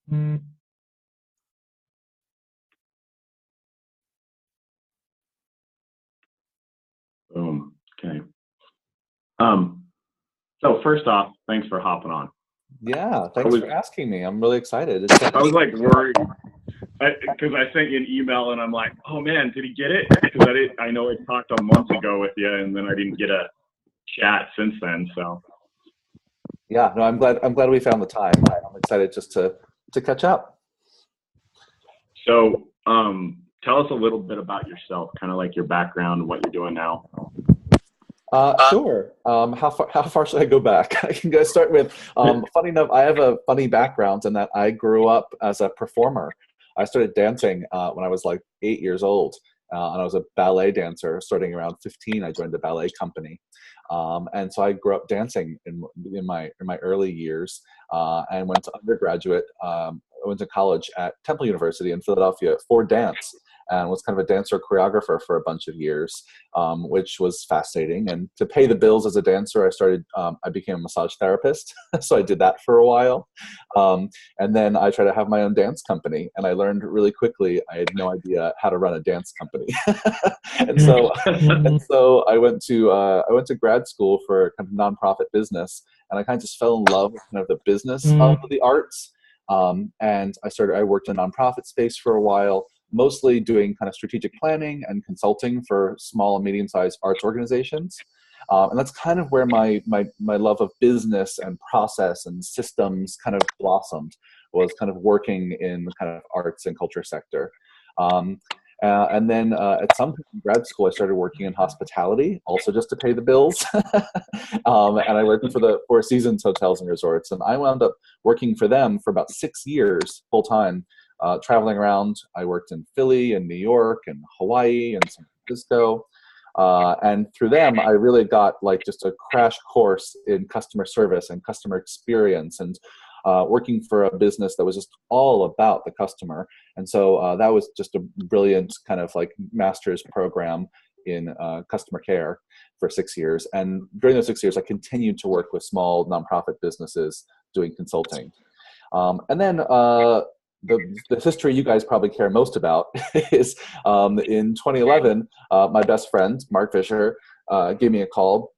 Boom. Okay. Um, so first off, thanks for hopping on. Yeah, I thanks was for asking me. I'm really excited. It's I was like worried because I sent you an email and I'm like, oh man, did he get it? Because I know I talked a month ago with you and then I didn't get a chat since then. So yeah, no, I'm glad we found the time. I'm excited just to catch up. tell us a little bit about yourself, kind of like your background, what you're doing now. Sure. How far should I go back? I can go start with. Funny enough, I have a funny background in that I grew up as a performer. I started dancing when I was like 8 years old, and I was a ballet dancer. Starting around 15, I joined a ballet company, and so I grew up dancing in my early years, and went to undergraduate. I went to college at Temple University in Philadelphia for dance, and was kind of a dancer choreographer for a bunch of years, which was fascinating. And to pay the bills as a dancer, I became a massage therapist. So I did that for a while. And then I tried to have my own dance company, and I learned really quickly I had no idea how to run a dance company. and so I went to grad school for kind of nonprofit business, and I kind of just fell in love with kind of the business of the arts. And I worked in a nonprofit space for a while, mostly doing kind of strategic planning and consulting for small and medium-sized arts organizations. And that's kind of where my love of business and process and systems kind of blossomed, was kind of working in the kind of arts and culture sector. Um, and then at some point in grad school, I started working in hospitality, also just to pay the bills. And I worked for the Four Seasons Hotels and Resorts, and I wound up working for them for about 6 years full time, traveling around. I worked in Philly and New York and Hawaii and San Francisco. And through them, I really got like just a crash course in customer service and customer experience, and working for a business that was just all about the customer. And so that was just a brilliant kind of like master's program in customer care for 6 years. And during those 6 years, I continued to work with small nonprofit businesses doing consulting. And then the history you guys probably care most about is in 2011, my best friend, Mark Fisher, gave me a call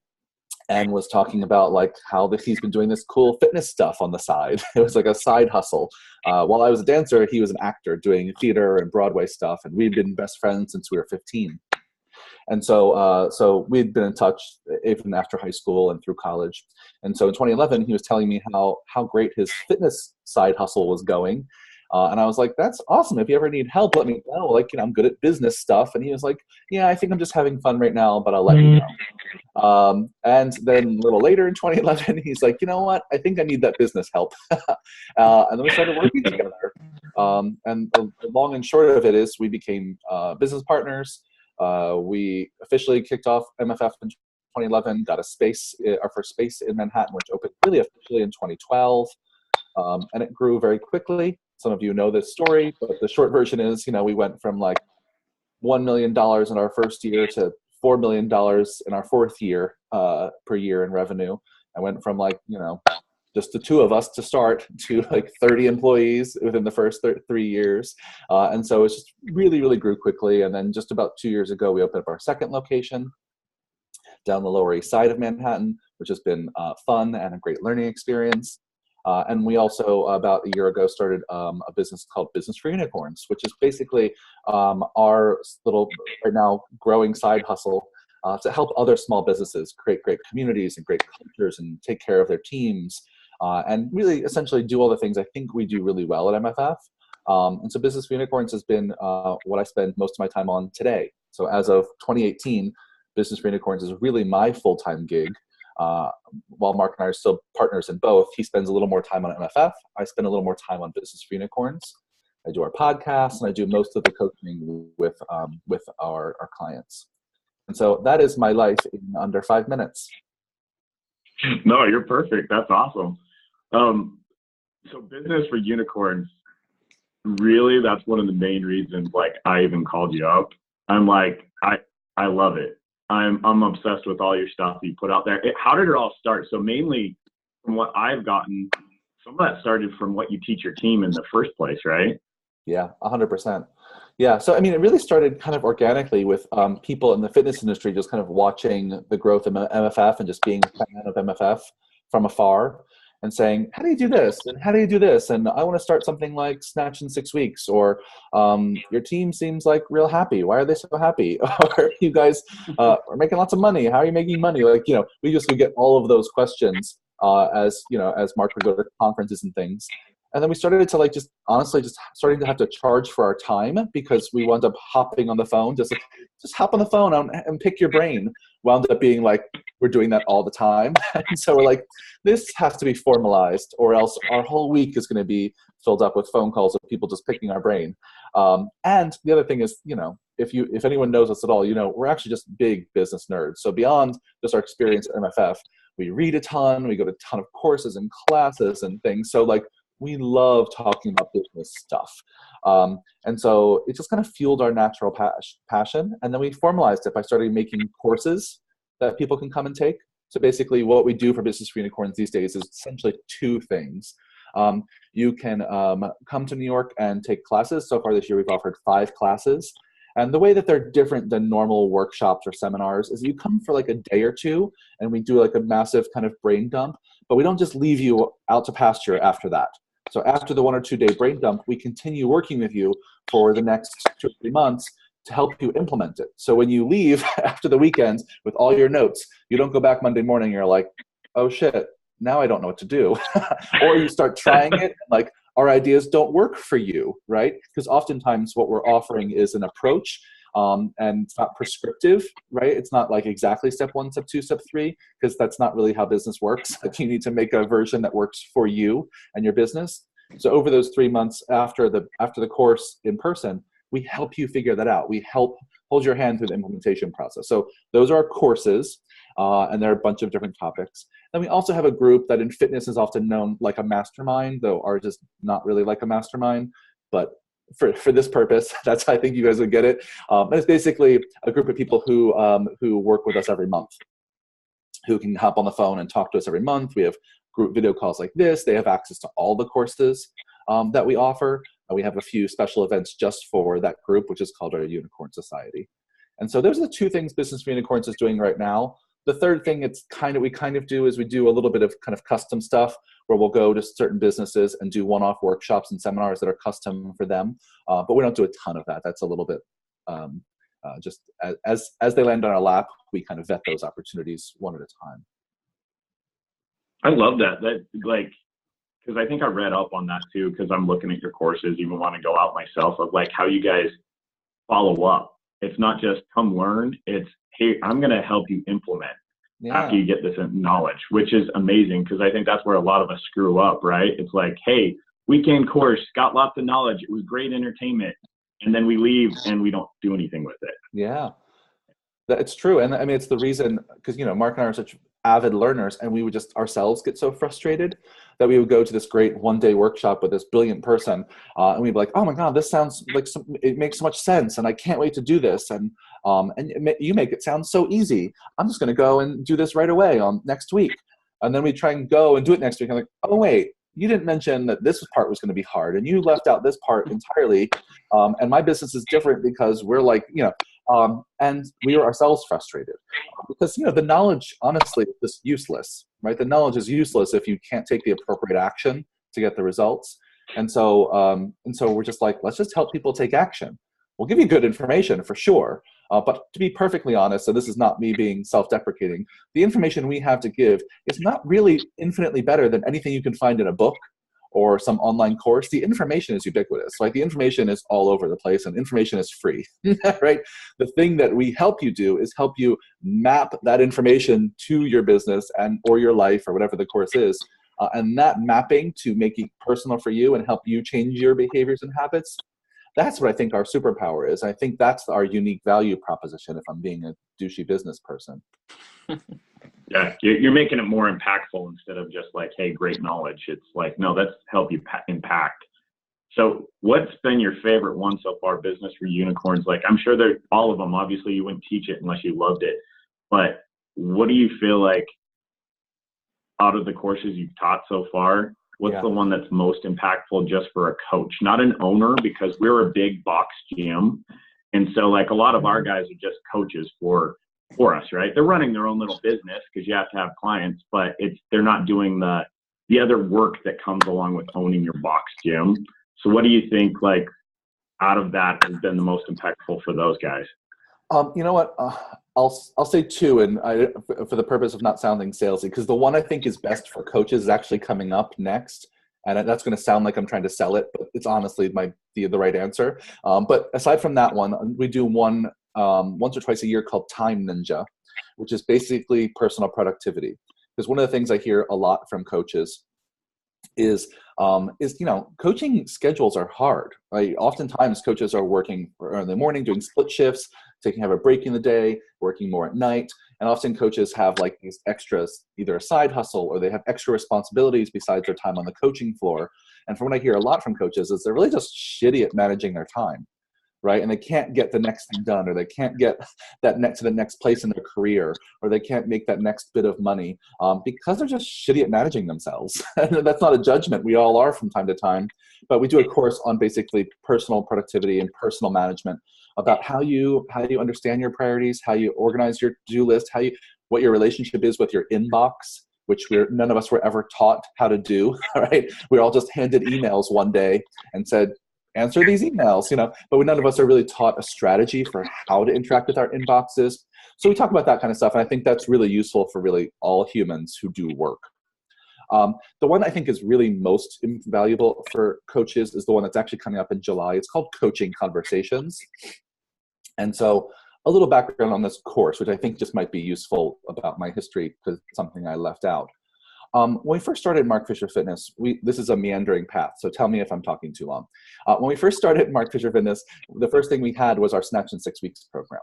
and was talking about like how he's been doing this cool fitness stuff on the side. It was like a side hustle. While I was a dancer, he was an actor doing theater and Broadway stuff, and we'd been best friends since we were 15. And so we'd been in touch even after high school and through college. And so in 2011, he was telling me how great his fitness side hustle was going. And I was like, that's awesome. If you ever need help, let me know. Like, I'm good at business stuff. And he was like, yeah, I think I'm just having fun right now, but I'll let you know. And then a little later in 2011, he's like, you know what? I think I need that business help. And then we started working together. And the long and short of it is we became business partners. We officially kicked off MFF in 2011, got our first space in Manhattan, which opened really officially in 2012. And it grew very quickly. Some of you know this story, but the short version is, we went from like $1 million in our first year to $4 million in our fourth year per year in revenue. I went from like, just the two of us to start to like 30 employees within the first 3 years. And so it just really, really grew quickly. And then just about 2 years ago, we opened up our second location down the Lower East Side of Manhattan, which has been fun and a great learning experience. And we also, about a year ago, started a business called Business for Unicorns, which is basically our little, right now, growing side hustle to help other small businesses create great communities and great cultures and take care of their teams, and really essentially do all the things I think we do really well at MFF. And so Business for Unicorns has been what I spend most of my time on today. So as of 2018, Business for Unicorns is really my full-time gig. While Mark and I are still partners in both, he spends a little more time on MFF. I spend a little more time on Business for Unicorns. I do our podcast, and I do most of the coaching with our clients. And so that is my life in under 5 minutes. No, you're perfect. That's awesome. So Business for Unicorns, really, that's one of the main reasons like I even called you up. I'm like, I love it. I'm obsessed with all your stuff that you put out there. How did it all start? So mainly from what I've gotten some of that started from what you teach your team in the first place, right? Yeah, 100%. Yeah, so I mean, it really started kind of organically with people in the fitness industry just kind of watching the growth of MFF and just being a fan of MFF from afar and saying, how do you do this? And how do you do this? And I want to start something like Snatch in 6 weeks, or your team seems like real happy. Why are they so happy? Or you guys are making lots of money. How are you making money? Like, we just would get all of those questions as Mark would go to conferences and things. And then we started to like just honestly just starting to have to charge for our time because we wound up hopping on the phone, just hop on the phone and pick your brain. Wound up being like, we're doing that all the time. And so we're like, this has to be formalized or else our whole week is going to be filled up with phone calls of people just picking our brain. And the other thing is, if anyone knows us at all, we're actually just big business nerds. So beyond just our experience at MFF, we read a ton, we go to a ton of courses and classes and things. So like, we love talking about business stuff. And so it just kind of fueled our natural passion. And then we formalized it by starting making courses that people can come and take. So basically what we do for Business for Unicorns these days is essentially two things. You can come to New York and take classes. So far this year, we've offered 5 classes. And the way that they're different than normal workshops or seminars is you come for like a day or two and we do like a massive kind of brain dump, but we don't just leave you out to pasture after that. So after the 1 or 2 day brain dump, we continue working with you for the next 2 or 3 months to help you implement it. So when you leave after the weekend with all your notes, you don't go back Monday morning and you're like, oh shit, now I don't know what to do. Or you start trying it and like, our ideas don't work for you, right? Because oftentimes what we're offering is an approach and it's not prescriptive, right? It's not like exactly step 1, step 2, step 3, because that's not really how business works. Like you need to make a version that works for you and your business. So over those 3 months after the course in person, we help you figure that out. We help hold your hand through the implementation process. So those are our courses, and there are a bunch of different topics. Then we also have a group that in fitness is often known like a mastermind, though ours is not really like a mastermind, but for this purpose, that's how I think you guys would get it. It's basically a group of people who work with us every month, who can hop on the phone and talk to us every month. We have group video calls like this. They have access to all the courses that we offer. We have a few special events just for that group, which is called our Unicorn Society. And so those are the 2 things Business for Unicorns is doing right now. The third thing we kind of do is we do a little bit of kind of custom stuff where we'll go to certain businesses and do one-off workshops and seminars that are custom for them. But we don't do a ton of that. That's a little bit just as they land on our lap, we kind of vet those opportunities one at a time. I love that. That like, because I think I read up on that too, because I'm looking at your courses, even want to go out myself, of like how you guys follow up. It's not just come learn, it's, hey, I'm going to help you implement after you get this knowledge, which is amazing, because I think that's where a lot of us screw up, right? It's like, hey, weekend course, got lots of knowledge, it was great entertainment, and then we leave and we don't do anything with it. Yeah, it's true. And I mean, it's the reason, because, Mark and I are such avid learners, and we would just ourselves get so frustrated that we would go to this great one-day workshop with this brilliant person, and we'd be like, oh my God, this sounds like it makes so much sense, and I can't wait to do this. And you make it sound so easy. I'm just going to go and do this right away on next week. And then we try and go and do it next week. I'm like, oh wait, you didn't mention that this part was going to be hard, and you left out this part entirely. And my business is different because we're like, and we are ourselves frustrated because, the knowledge, honestly, is just useless, right? The knowledge is useless if you can't take the appropriate action to get the results. And so we're just like, let's just help people take action. We'll give you good information for sure. But to be perfectly honest, so this is not me being self-deprecating, the information we have to give is not really infinitely better than anything you can find in a book or some online course. The information is ubiquitous. Like the information is all over the place, and information is free, right? The thing that we help you do is help you map that information to your business or your life or whatever the course is. And that mapping to make it personal for you and help you change your behaviors and habits, that's what I think our superpower is. I think that's our unique value proposition if I'm being a douchey business person. Yeah, you're making it more impactful instead of just like, hey, great knowledge. It's like, no, let's help you impact. So what's been your favorite one so far, Business for Unicorns? Like, I'm sure they're all of them. Obviously, you wouldn't teach it unless you loved it. But what do you feel like out of the courses you've taught so far, What's Yeah. the one that's most impactful just for a coach, not an owner, because we're a big box gym. And so like a lot of our guys are just coaches for us, right? They're running their own little business because you have to have clients, but they're not doing the other work that comes along with owning your box gym. So what do you think, like, out of that has been the most impactful for those guys? You know what? I'll say two, and for the purpose of not sounding salesy, because the one I think is best for coaches is actually coming up next, and that's going to sound like I'm trying to sell it, but it's honestly the right answer. But aside from that one, we do one once or twice a year called Time Ninja, which is basically personal productivity. Because one of the things I hear a lot from coaches is coaching schedules are hard, right? Oftentimes coaches are working in the morning, doing split shifts, have a break in the day, working more at night. And often coaches have like these extras, either a side hustle or they have extra responsibilities besides their time on the coaching floor. And from what I hear a lot from coaches is they're really just shitty at managing their time, right? And they can't get the next thing done, or they can't get to the next place in their career, or they can't make that next bit of money because they're just shitty at managing themselves. And that's not a judgment. We all are from time to time. But we do a course on basically personal productivity and personal management, about how you understand your priorities, how you organize your to-do list, what your relationship is with your inbox, which none of us were ever taught how to do, right? We all just handed emails one day and said, answer these emails, but none of us are really taught a strategy for how to interact with our inboxes. So we talk about that kind of stuff, and I think that's really useful for really all humans who do work. The one I think is really most invaluable for coaches is the one that's actually coming up in July. It's called Coaching Conversations. And so a little background on this course, which I think just might be useful about my history because it's something I left out. When we first started Mark Fisher Fitness, this is a meandering path, so tell me if I'm talking too long. When we first started Mark Fisher Fitness, the first thing we had was our Snatch in 6 Weeks program.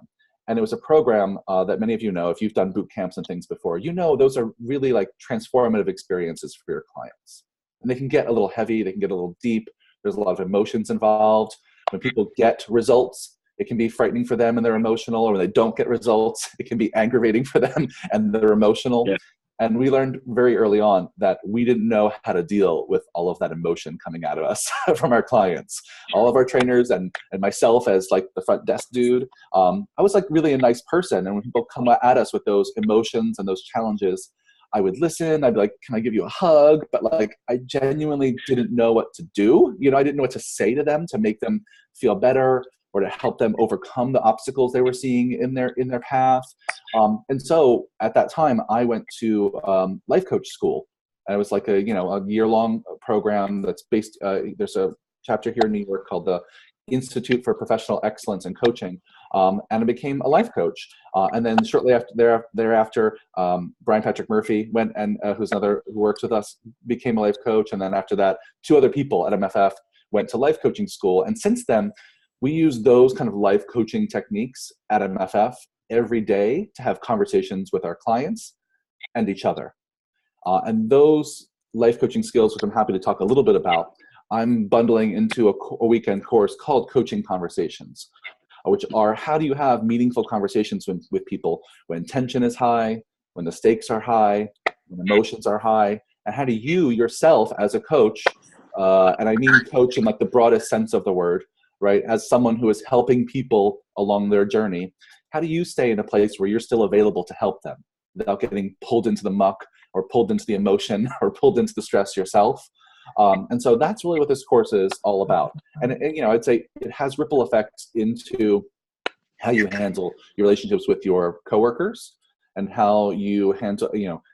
And it was a program that many of you know, if you've done boot camps and things before, those are really like transformative experiences for your clients. And they can get a little heavy, they can get a little deep, there's a lot of emotions involved. When people get results, it can be frightening for them and they're emotional, or when they don't get results, it can be aggravating for them and they're emotional. Yeah. And we learned very early on that we didn't know how to deal with all of that emotion coming out of us from our clients. All of our trainers and myself as like the front desk dude, I was like really a nice person. And when people come at us with those emotions and those challenges, I would listen. I'd be like, can I give you a hug? But like, I genuinely didn't know what to do. I didn't know what to say to them to make them feel better, or to help them overcome the obstacles they were seeing in their path. And so at that time, I went to life coach school. And it was like a year-long program that's based, there's a chapter here in New York called the Institute for Professional Excellence in Coaching. And I became a life coach. And then shortly thereafter, Brian Patrick Murphy went and who works with us, became a life coach. And then after that, 2 other people at MFF went to life coaching school. And since then, we use those kind of life coaching techniques at MFF every day to have conversations with our clients and each other. And those life coaching skills, which I'm happy to talk a little bit about, I'm bundling into a weekend course called Coaching Conversations, which are how do you have meaningful conversations with people when tension is high, when the stakes are high, when emotions are high, and how do you yourself as a coach, and I mean coach in like the broadest sense of the word, right? As someone who is helping people along their journey, how do you stay in a place where you're still available to help them without getting pulled into the muck or pulled into the emotion or pulled into the stress yourself? And so that's really what this course is all about. And I'd say it has ripple effects into how you handle your relationships with your coworkers and how you handle,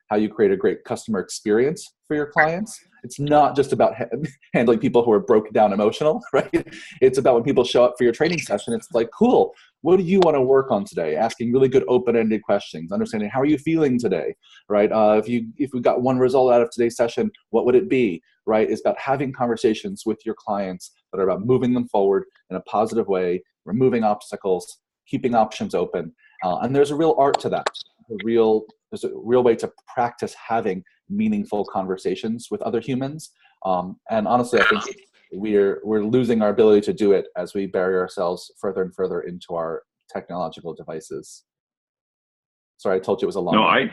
how you create a great customer experience for your clients. It's not just about handling people who are broken down emotional, right? It's about when people show up for your training session, it's like, cool, what do you want to work on today? Asking really good open-ended questions, understanding how are you feeling today, right? If we got one result out of today's session, what would it be, right? It's about having conversations with your clients that are about moving them forward in a positive way, removing obstacles, keeping options open. And there's a real art to that. There's a real way to practice having meaningful conversations with other humans. And honestly, I think we're losing our ability to do it as we bury ourselves further and further into our technological devices. Sorry, I told you it was a long.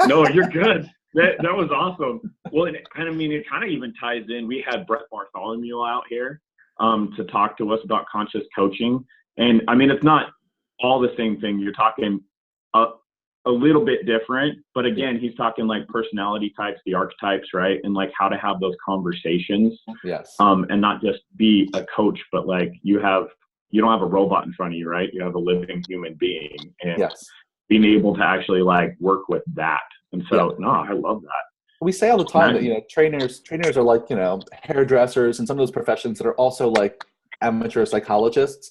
No, you're good. That was awesome. Well, and I mean, it kind of even ties in. We had Brett Bartholomew out here to talk to us about conscious coaching. And I mean, it's not all the same thing. You're talking a little bit different, but again, he's talking like personality types, the archetypes, right? And like how to have those conversations. Yes. And not just be a coach, but like you don't have a robot in front of you, right? You have a living human being, and yes. being able to actually like work with that. And so, no, I love that. We say all the time that, trainers are like, hairdressers and some of those professions that are also like amateur psychologists,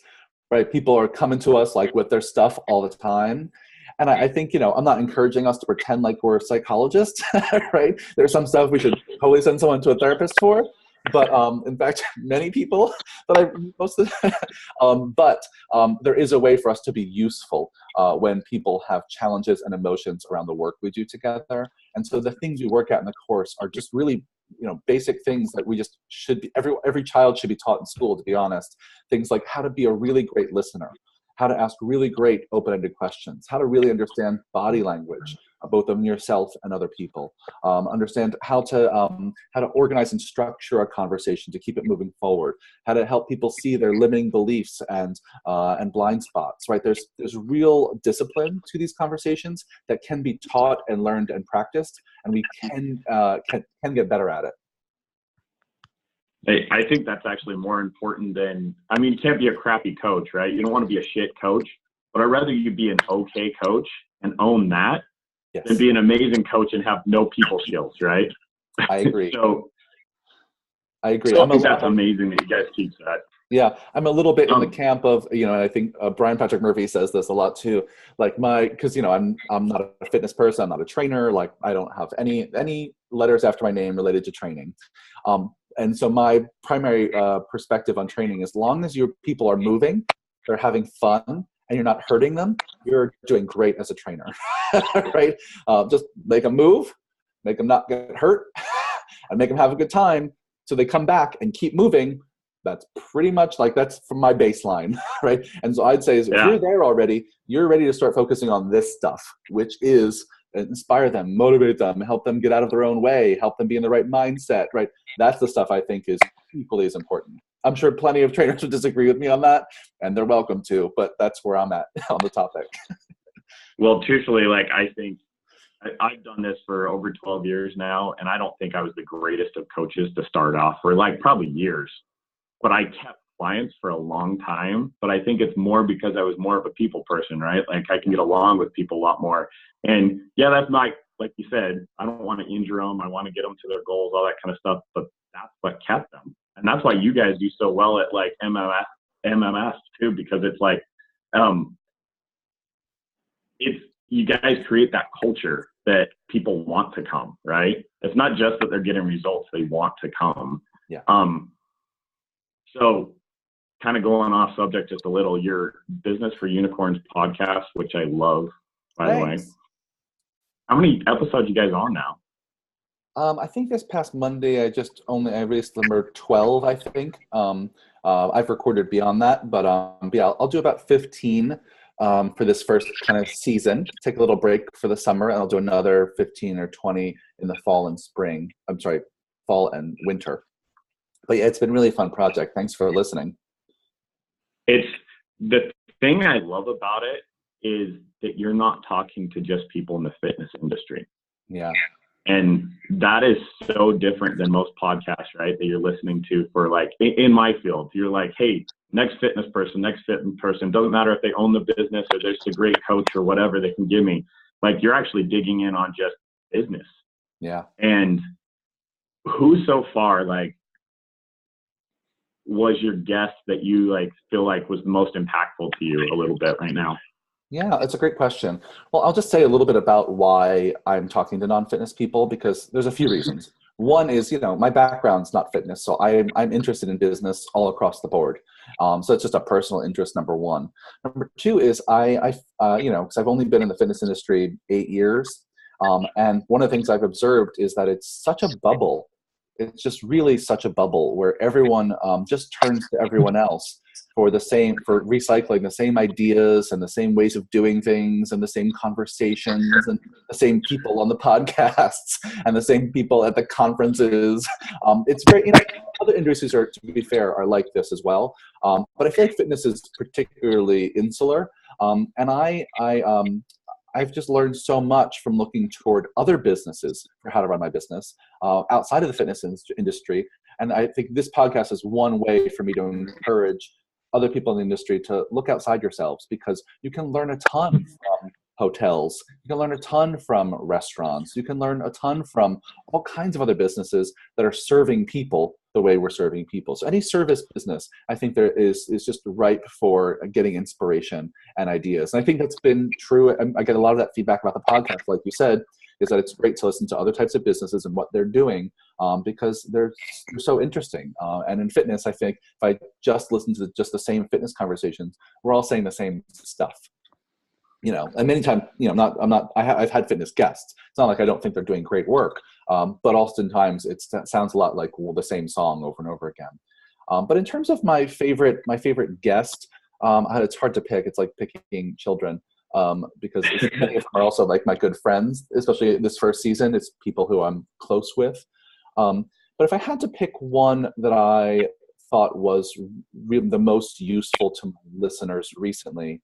right? People are coming to us like with their stuff all the time. And I think, I'm not encouraging us to pretend like we're psychologists, right? There's some stuff we should totally send someone to a therapist for. But in fact, many people there is a way for us to be useful when people have challenges and emotions around the work we do together. And so the things we work at in the course are just really, basic things that we just should be, every child should be taught in school, to be honest. Things like how to be a really great listener, how to ask really great open-ended questions, how to really understand body language, both of yourself and other people, understand how to organize and structure a conversation to keep it moving forward, how to help people see their limiting beliefs and blind spots, right? There's real discipline to these conversations that can be taught and learned and practiced, and we can get better at it. I think that's actually more important than, I mean, you can't be a crappy coach, right? You don't want to be a shit coach, but I'd rather you be an okay coach and own that than be an amazing coach and have no people skills, right? I agree. I agree. So I think that's amazing that you guys teach that. Yeah, I'm a little bit in the camp of, and I think Brian Patrick Murphy says this a lot too. Like because I'm not a fitness person, I'm not a trainer. Like I don't have any letters after my name related to training. And so my primary perspective on training, as long as your people are moving, they're having fun, and you're not hurting them, you're doing great as a trainer, right? Just make them move, make them not get hurt, and make them have a good time. So they come back and keep moving. That's pretty much that's from my baseline, right? And so I'd say if you're there already, you're ready to start focusing on this stuff, which is inspire them, motivate them, help them get out of their own way, help them be in the right mindset, right? That's the stuff I think is equally as important. I'm sure plenty of trainers would disagree with me on that, and they're welcome to, but that's where I'm at on the topic. Well, truthfully, I think I've done this for over 12 years now, and I don't think I was the greatest of coaches to start off for probably years, but I kept clients for a long time. But I think it's more because I was more of a people person, right? Like I can get along with people a lot more. And that's like you said, I don't want to injure them. I want to get them to their goals, all that kind of stuff. But that's what kept them. And that's why you guys do so well at MMS too, because it's you guys create that culture that people want to come, right? It's not just that they're getting results, they want to come. Yeah. So kind of going off subject just a little, your Business for Unicorns podcast, which I love, by the way. How many episodes you guys on now? I think this past Monday, I released number 12, I think. I've recorded beyond that, but I'll do about 15 for this first kind of season. Take a little break for the summer, and I'll do another 15 or 20 in the fall and spring. I'm sorry, fall and winter. But yeah, it's been a really fun project. Thanks for listening. It's the thing I love about it is that you're not talking to just people in the fitness industry. Yeah. And that is so different than most podcasts, right? That you're listening to for in my field, you're like, hey, next fitness person, doesn't matter if they own the business or there's a great coach or whatever they can give me. You're actually digging in on just business. Yeah. And who so far, was your guest that you feel was the most impactful to you a little bit right now? Yeah, that's a great question. Well, I'll just say a little bit about why I'm talking to non-fitness people, because there's a few reasons. One is, my background's not fitness, so I'm interested in business all across the board. So it's just a personal interest, number one. Number two is because I've only been in the fitness industry 8 years, and one of the things I've observed is that it's such a bubble it's just really such a bubble where everyone just turns to everyone else for recycling the same ideas and the same ways of doing things and the same conversations and the same people on the podcasts and the same people at the conferences. It's very, other industries are, to be fair, are like this as well. But I feel like fitness is particularly insular. And I've just learned so much from looking toward other businesses for how to run my business outside of the fitness industry. And I think this podcast is one way for me to encourage other people in the industry to look outside yourselves, because you can learn a ton from hotels. You can learn a ton from restaurants. You can learn a ton from all kinds of other businesses that are serving people the way we're serving people. So any service business, I think there is just ripe for getting inspiration and ideas. And I think that's been true. I get a lot of that feedback about the podcast, like you said, is that it's great to listen to other types of businesses and what they're doing because they're so interesting. And in fitness, I think if I just listen to just the same fitness conversations, we're all saying the same stuff. And many times, I've had fitness guests. It's not like I don't think they're doing great work, but oftentimes it sounds a lot like the same song over and over again. But in terms of my favorite guest, it's hard to pick. It's like picking children because many of them are also like my good friends, especially this first season. It's people who I'm close with. But if I had to pick one that I thought was the most useful to my listeners recently,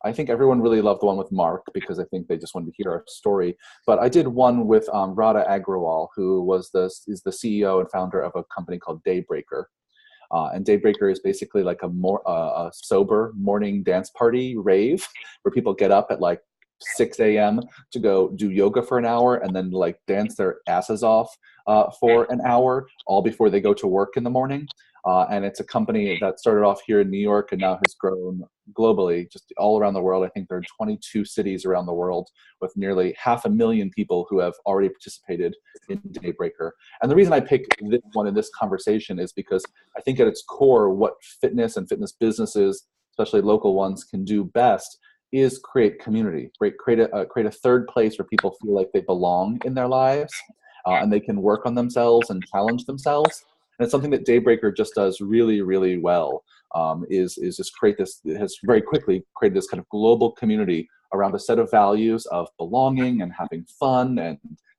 I think everyone really loved the one with Mark because I think they just wanted to hear our story. But I did one with Radha Agrawal, who is the CEO and founder of a company called Daybreaker. And Daybreaker is basically like a sober morning dance party rave where people get up at like 6 a.m. to go do yoga for an hour and then like dance their asses off for an hour, all before they go to work in the morning. And it's a company that started off here in New York and now has grown globally, just all around the world. I think there are 22 cities around the world with nearly 500,000 people who have already participated in Daybreaker. And the reason I pick this one in this conversation is because I think at its core, what fitness and fitness businesses, especially local ones, can do best is create community, create a third place where people feel like they belong in their lives and they can work on themselves and challenge themselves. And it's something that Daybreaker just does really, really well, is just create this, it has very quickly created this kind of global community around a set of values of belonging and having fun and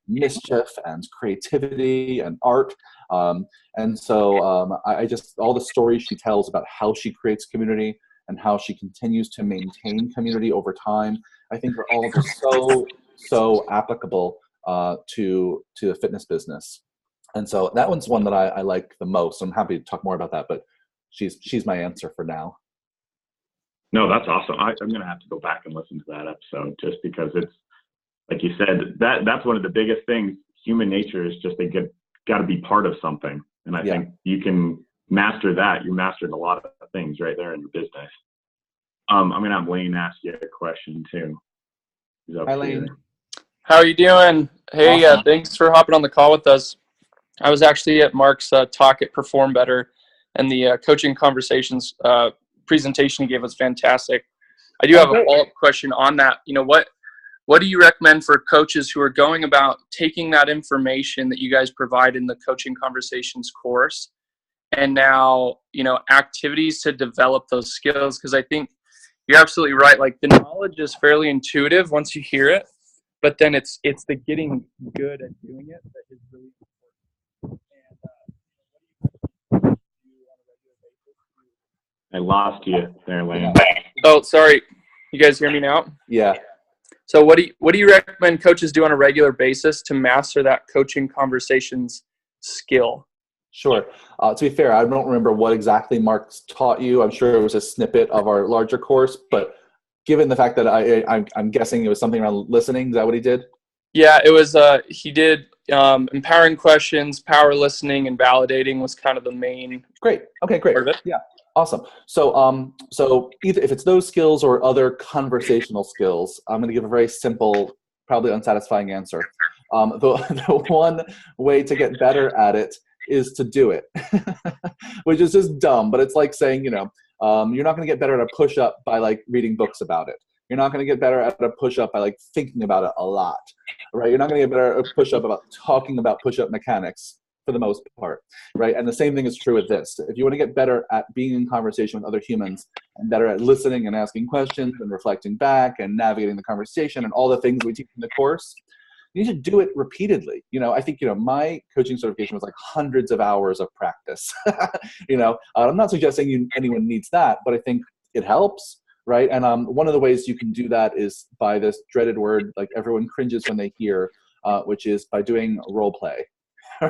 mischief and creativity and art. And so I just, all the stories she tells about how she creates community and how she continues to maintain community over time, I think are all just so applicable to the fitness business. And so that one's one that I like the most. I'm happy to talk more about that, but she's my answer for now. No, that's awesome. I'm going to have to go back and listen to that episode just because it's, like you said, that's one of the biggest things. Human nature is just they got to be part of something. And I think you can master that. You mastered a lot of things right there in your business. I'm going to have Lane ask you a question too. Hi, Lane. How are you doing? Hey, Awesome. Thanks for hopping on the call with us. I was actually at Mark's talk at Perform Better, and the coaching conversations presentation he gave was fantastic. I do have a follow-up question on that. What do you recommend for coaches who are going about taking that information that you guys provide in the coaching conversations course and now, activities to develop those skills? Because I think you're absolutely right. Like, the knowledge is fairly intuitive once you hear it, but then it's the getting good at doing it that is really important. I lost you there, Lane. Oh, sorry. You guys hear me now? Yeah. So what do you recommend coaches do on a regular basis to master that coaching conversations skill? Sure. To be fair, I don't remember what exactly Mark's taught you. I'm sure it was a snippet of our larger course, but given the fact that I'm guessing it was something around listening, is that what he did? Yeah, it was. He did empowering questions, power listening, and validating was kind of the main. Great. Okay, great. Part of it. Yeah. Awesome. So either if it's those skills or other conversational skills, I'm going to give a very simple, probably unsatisfying answer. The one way to get better at it is to do it, which is just dumb. But it's like saying, you're not going to get better at a push-up by like reading books about it. You're not going to get better at a push-up by like thinking about it a lot, right? You're not going to get better at a push-up about talking about push-up mechanics for the most part, right? And the same thing is true with this. If you want to get better at being in conversation with other humans and better at listening and asking questions and reflecting back and navigating the conversation and all the things we teach in the course, you need to do it repeatedly. I think, my coaching certification was like hundreds of hours of practice. I'm not suggesting anyone needs that, but I think it helps, right? And one of the ways you can do that is by this dreaded word, like everyone cringes when they hear, which is by doing role play.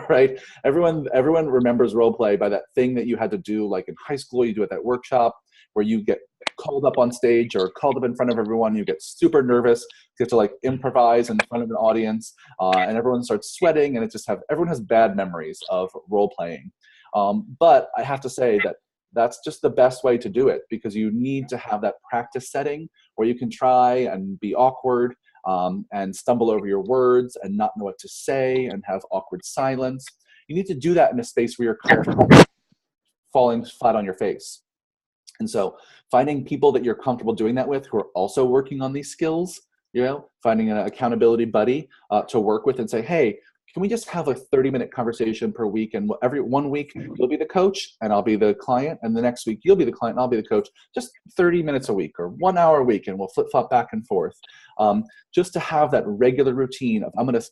Right? Everyone remembers role play by that thing that you had to do, like in high school, you do at that workshop where you get called up on stage or called up in front of everyone. You get super nervous. You have to like improvise in front of an audience, and everyone starts sweating, and everyone has bad memories of role playing. But I have to say that that's just the best way to do it, because you need to have that practice setting where you can try and be awkward, and stumble over your words and not know what to say and have awkward silence. You need to do that in a space where you're comfortable falling flat on your face. And so finding people that you're comfortable doing that with who are also working on these skills, finding an accountability buddy to work with and say, hey, can we just have a 30-minute conversation per week? And every 1 week, you'll be the coach and I'll be the client. And the next week, you'll be the client and I'll be the coach. Just 30 minutes a week or 1 hour a week, and we'll flip-flop back and forth. Just to have that regular routine of, I'm going to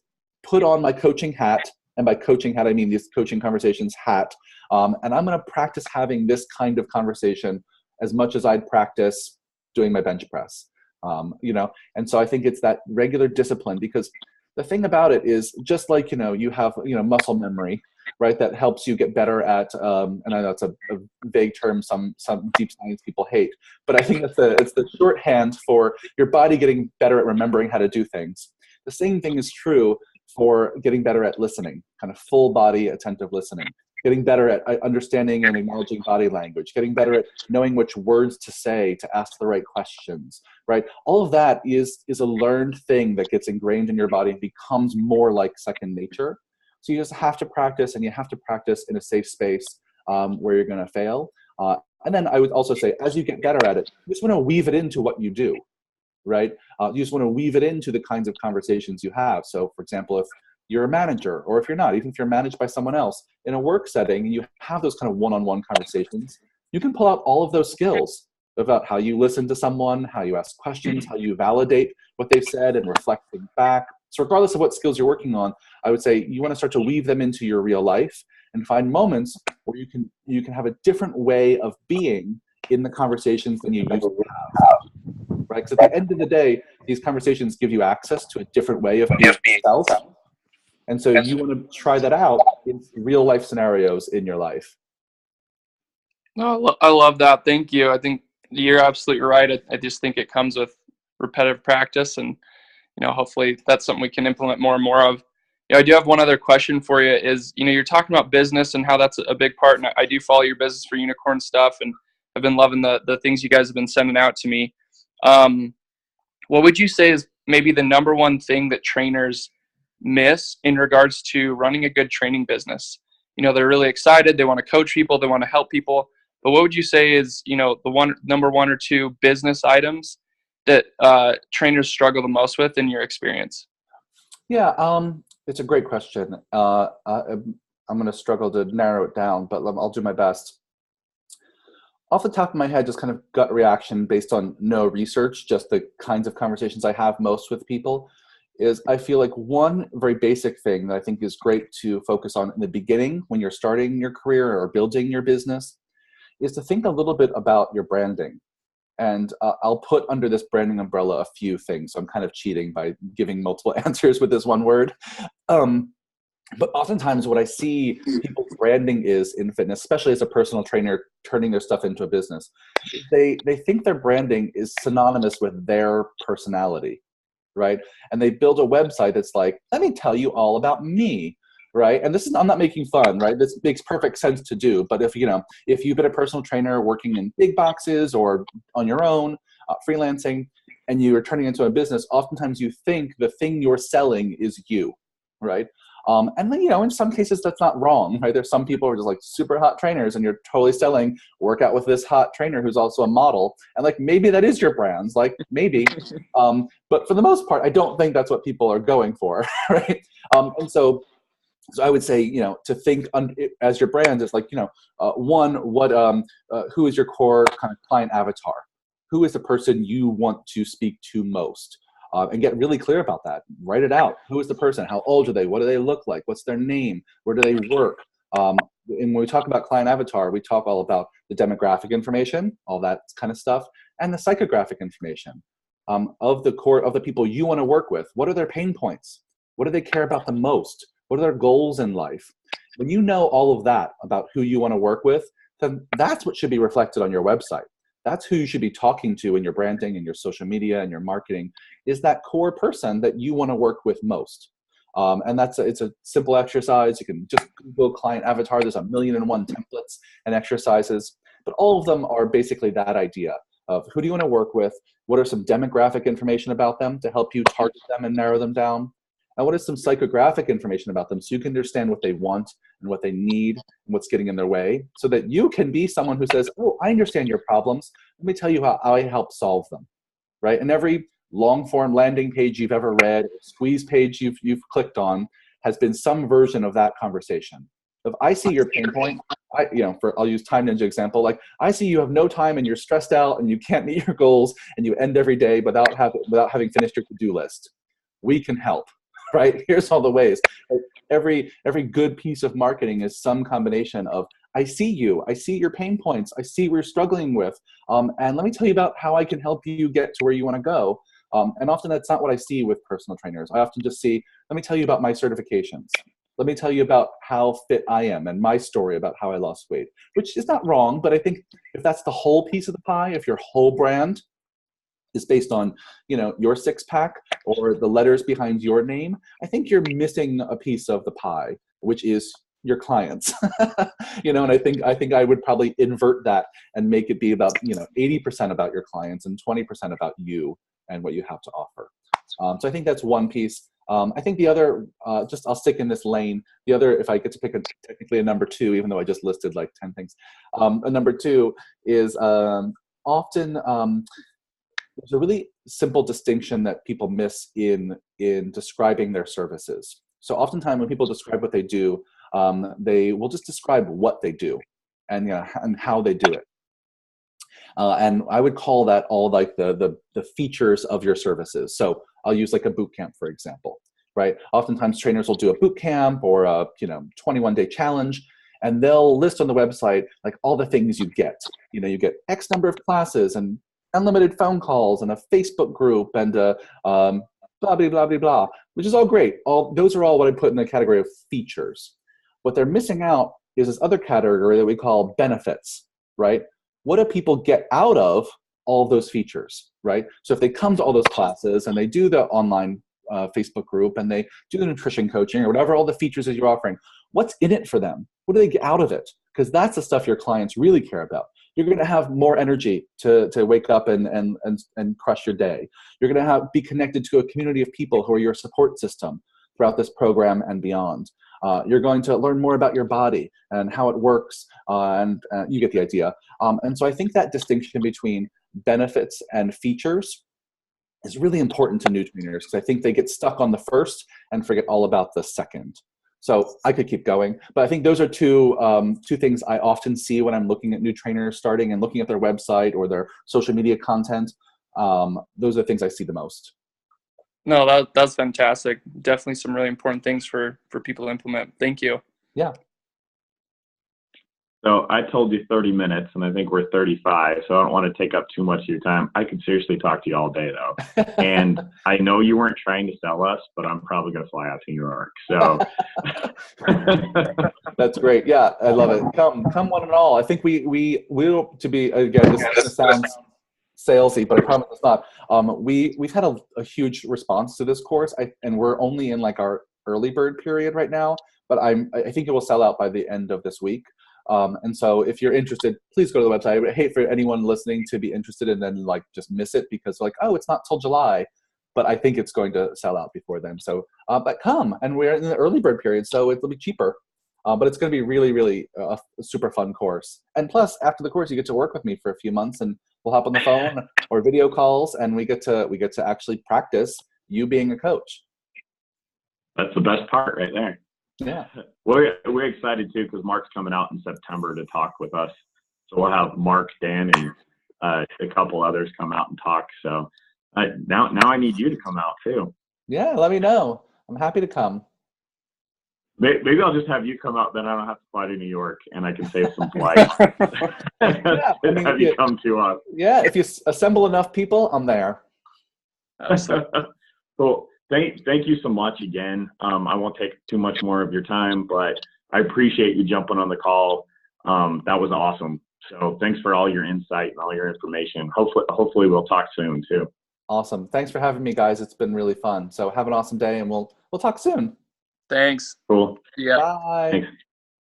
put on my coaching hat. And by coaching hat, I mean this coaching conversations hat. And I'm going to practice having this kind of conversation as much as I'd practice doing my bench press. And so I think it's that regular discipline, because the thing about it is, just like, you have, muscle memory, right? That helps you get better at, and I know it's a vague term some deep science people hate, but I think it's the shorthand for your body getting better at remembering how to do things. The same thing is true for getting better at listening, kind of full body attentive listening, getting better at understanding and acknowledging body language, getting better at knowing which words to say to ask the right questions, right? All of that is a learned thing that gets ingrained in your body and becomes more like second nature. So you just have to practice, and you have to practice in a safe space where you're going to fail. And then I would also say, as you get better at it, you just want to weave it into what you do, right? You just want to weave it into the kinds of conversations you have. So, for example, if you're a manager, or if you're not, even if you're managed by someone else in a work setting and you have those kind of one-on-one conversations, you can pull out all of those skills about how you listen to someone, how you ask questions, how you validate what they've said and reflecting back. So regardless of what skills you're working on, I would say you want to start to weave them into your real life and find moments where you can have a different way of being in the conversations than you used to have. Right? Because at the end of the day, these conversations give you access to a different way of being yourself. And so you want to try that out in real life scenarios in your life. No, I love that. Thank you. I think you're absolutely right. I just think it comes with repetitive practice, and hopefully that's something we can implement more and more of. I do have one other question for you. Is you're talking about business and how that's a big part, and I do follow your Business for Unicorn stuff, and I've been loving the things you guys have been sending out to me. What would you say is maybe the number one thing that trainers miss in regards to running a good training business? They're really excited, they want to coach people, they want to help people, but what would you say is the number one or two business items that trainers struggle the most with in your experience? Yeah, it's a great question. I'm going to struggle to narrow it down, but I'll do my best. Off the top of my head, just kind of gut reaction based on no research, just the kinds of conversations I have most with people, is I feel like one very basic thing that I think is great to focus on in the beginning when you're starting your career or building your business is to think a little bit about your branding. And I'll put under this branding umbrella a few things. So I'm kind of cheating by giving multiple answers with this one word. But oftentimes what I see people's branding is in fitness, especially as a personal trainer turning their stuff into a business, they think their branding is synonymous with their personality, right? And they build a website that's like, let me tell you all about me, right? And I'm not making fun, right? This makes perfect sense to do. But if you've been a personal trainer working in big boxes or on your own, freelancing, and you are turning into a business, oftentimes you think the thing you're selling is you, right? And then, in some cases that's not wrong, right? There's some people who are just like super hot trainers and you're totally selling work out with this hot trainer who's also a model. And like, maybe that is your brands, like maybe. But for the most part, I don't think that's what people are going for, right? And so So I would say, to think as your brand is like, who is your core kind of client avatar? Who is the person you want to speak to most? And get really clear about that. Write it out. Who is the person? How old are they? What do they look like? What's their name? Where do they work? And when we talk about client avatar, we talk all about the demographic information, all that kind of stuff, and the psychographic information of the people you want to work with. What are their pain points? What do they care about the most? What are their goals in life? When you know all of that about who you want to work with, then that's what should be reflected on your website. That's who you should be talking to in your branding and your social media and your marketing, is that core person that you want to work with most. And it's a simple exercise. You can just Google client avatar. There's 1,000,001 templates and exercises, but all of them are basically that idea of who do you want to work with? What are some demographic information about them to help you target them and narrow them down? And what is some psychographic information about them so you can understand what they want and what they need and what's getting in their way, so that you can be someone who says, oh, I understand your problems. Let me tell you how I help solve them, right? And every long form landing page you've ever read, squeeze page you've clicked on, has been some version of that conversation. If I see your pain point, I'll use Time Ninja example. Like, I see you have no time and you're stressed out and you can't meet your goals and you end every day without having finished your to-do list. We can help. Right? Here's all the ways. Every good piece of marketing is some combination of, I see you, I see your pain points, I see what you're struggling with, and let me tell you about how I can help you get to where you want to go. And often that's not what I see with personal trainers. I often just see, let me tell you about my certifications. Let me tell you about how fit I am and my story about how I lost weight, which is not wrong, but I think if that's the whole piece of the pie, if your whole brand is based on, your six-pack or the letters behind your name, I think you're missing a piece of the pie, which is your clients. And I think I would probably invert that and make it be about 80% about your clients and 20% about you and what you have to offer. So I think that's one piece. I think the other, I'll stick in this lane. The other, if I get to pick technically a number two, even though I just listed like 10 things, a number two is often. There's a really simple distinction that people miss in describing their services. So oftentimes when people describe what they do, they will just describe what they do and how they do it. And I would call that all like the features of your services. So I'll use like a boot camp, for example, right? Oftentimes trainers will do a boot camp or a 21-day challenge, and they'll list on the website like all the things you get. You get X number of classes and unlimited phone calls and a Facebook group and blah, blah, blah, blah, blah, which is all great. Those are all what I put in the category of features. What they're missing out is this other category that we call benefits, right? What do people get out of all of those features, right? So if they come to all those classes and they do the online Facebook group and they do the nutrition coaching or whatever all the features that you're offering, what's in it for them? What do they get out of it? Because that's the stuff your clients really care about. You're going to have more energy to wake up and crush your day. You're going to be connected to a community of people who are your support system throughout this program and beyond. You're going to learn more about your body and how it works, and you get the idea. And so I think that distinction between benefits and features is really important to new trainers, because I think they get stuck on the first and forget all about the second. So I could keep going, but I think those are two things I often see when I'm looking at new trainers starting and looking at their website or their social media content. Those are the things I see the most. No, that's fantastic. Definitely some really important things for people to implement. Thank you. Yeah. So I told you 30 minutes, and I think we're 35, so I don't want to take up too much of your time. I could seriously talk to you all day, though. And I know you weren't trying to sell us, but I'm probably going to fly out to New York. So that's great. Yeah, I love it. Come one and all. I think we will, to be, again, this sounds salesy, but I promise it's not. We've had a huge response to this course, and we're only in like our early bird period right now, but I think it will sell out by the end of this week. And so if you're interested, please go to the website. I would hate for anyone listening to be interested and then like just miss it because like, oh, it's not till July, but I think it's going to sell out before then. So, but come, and we're in the early bird period, so it'll be cheaper. But it's going to be really, really a super fun course. And plus, after the course, you get to work with me for a few months, and we'll hop on the phone or video calls, and we get to actually practice you being a coach. That's the best part right there. Yeah. We're excited too because Mark's coming out in September to talk with us. So we'll have Mark, Dan, and a couple others come out and talk. So now I need you to come out too. Yeah, let me know. I'm happy to come. Maybe I'll just have you come out, then I don't have to fly to New York, and I can save some flights. Yeah, I mean, have you come to us. Yeah, if you assemble enough people, I'm there. Cool. Thank you so much again. I won't take too much more of your time, but I appreciate you jumping on the call. That was awesome. So thanks for all your insight and all your information. Hopefully we'll talk soon too. Awesome. Thanks for having me, guys. It's been really fun. So have an awesome day, and we'll talk soon. Thanks. Cool. Yeah. Bye. Thanks.